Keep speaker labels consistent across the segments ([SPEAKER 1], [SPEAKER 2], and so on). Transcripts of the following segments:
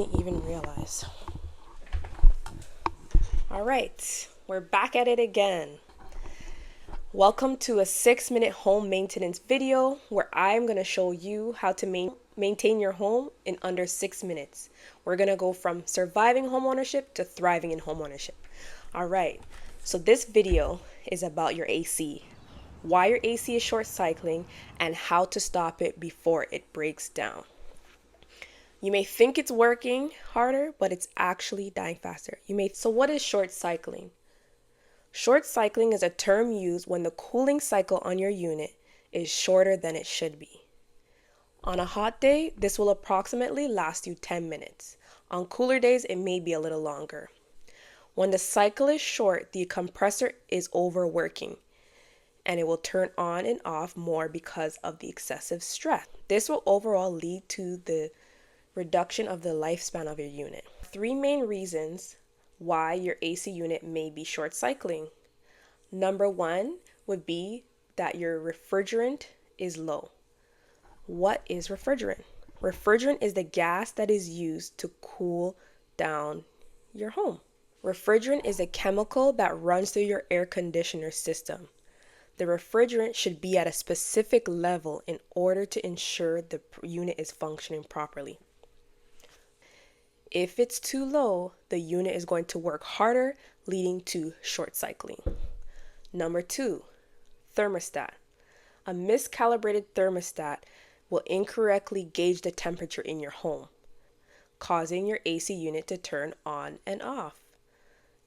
[SPEAKER 1] Didn't even realize. All right, we're back at it again. Welcome to a 6-minute home maintenance video where I'm going to show you how to maintain your home in under 6 minutes. We're going to go from surviving homeownership to thriving in homeownership. All right, so this video is about your AC, why your AC is short cycling, and how to stop it before it breaks down. You may think it's working harder, but it's actually dying faster. So what is short cycling? Short cycling is a term used when the cooling cycle on your unit is shorter than it should be. On a hot day, this will approximately last you 10 minutes. On cooler days, it may be a little longer. When the cycle is short, the compressor is overworking and it will turn on and off more because of the excessive stress. This will overall lead to the reduction of the lifespan of your unit. 3 main reasons why your AC unit may be short cycling. Number 1 would be that your refrigerant is low. What is refrigerant? Refrigerant is the gas that is used to cool down your home. Refrigerant is a chemical that runs through your air conditioner system. The refrigerant should be at a specific level in order to ensure the unit is functioning properly. If it's too low, the unit is going to work harder, leading to short cycling. Number 2, thermostat. A miscalibrated thermostat will incorrectly gauge the temperature in your home, causing your AC unit to turn on and off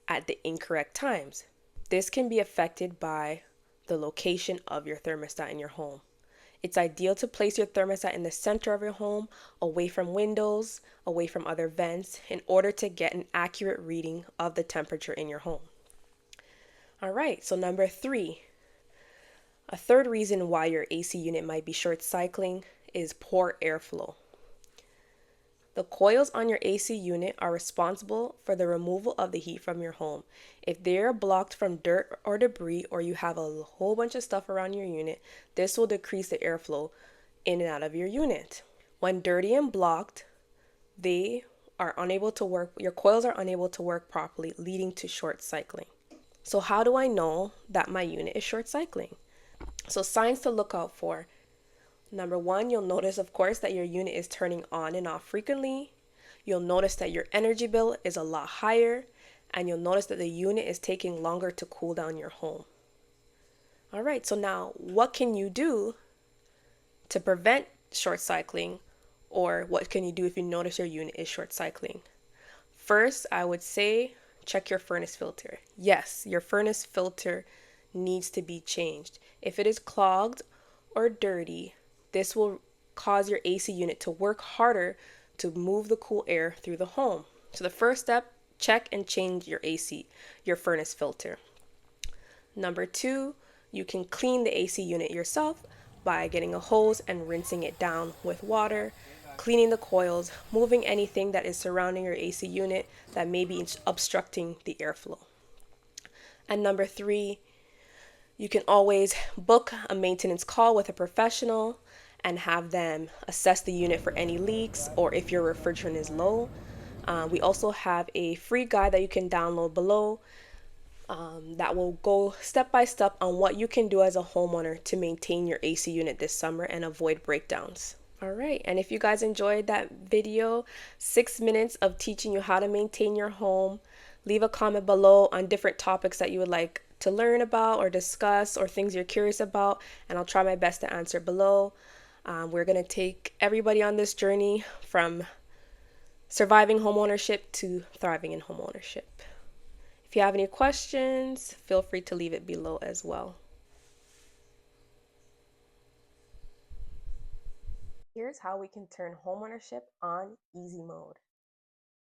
[SPEAKER 1] at the incorrect times. This can be affected by the location of your thermostat in your home. It's ideal to place your thermostat in the center of your home, away from windows, away from other vents, in order to get an accurate reading of the temperature in your home. All right, so number 3, a third reason why your AC unit might be short cycling is poor airflow. The coils on your AC unit are responsible for the removal of the heat from your home. If they are blocked from dirt or debris, or you have a whole bunch of stuff around your unit, this will decrease the airflow in and out of your unit. When dirty and blocked, they are unable to work, your coils are unable to work properly, leading to short cycling. So how do I know that my unit is short cycling? So signs to look out for. Number 1, you'll notice, of course, that your unit is turning on and off frequently. You'll notice that your energy bill is a lot higher, and you'll notice that the unit is taking longer to cool down your home. All right, so now what can you do to prevent short cycling, or what can you do if you notice your unit is short cycling? First, I would say check your furnace filter. Yes, your furnace filter needs to be changed. If it is clogged or dirty, this will cause your AC unit to work harder to move the cool air through the home. So the first step, check and change your furnace filter. Number 2, you can clean the AC unit yourself by getting a hose and rinsing it down with water, cleaning the coils, moving anything that is surrounding your AC unit that may be obstructing the airflow. And number 3, you can always book a maintenance call with a professional and have them assess the unit for any leaks or if your refrigerant is low. We also have a free guide that you can download below that will go step by step on what you can do as a homeowner to maintain your AC unit this summer and avoid breakdowns. All right, and if you guys enjoyed that video, 6 minutes of teaching you how to maintain your home, leave a comment below on different topics that you would like to learn about or discuss, or things you're curious about, and I'll try my best to answer below. We're going to take everybody on this journey from surviving homeownership to thriving in homeownership. If you have any questions, feel free to leave it below as well. Here's how we can turn homeownership on easy mode.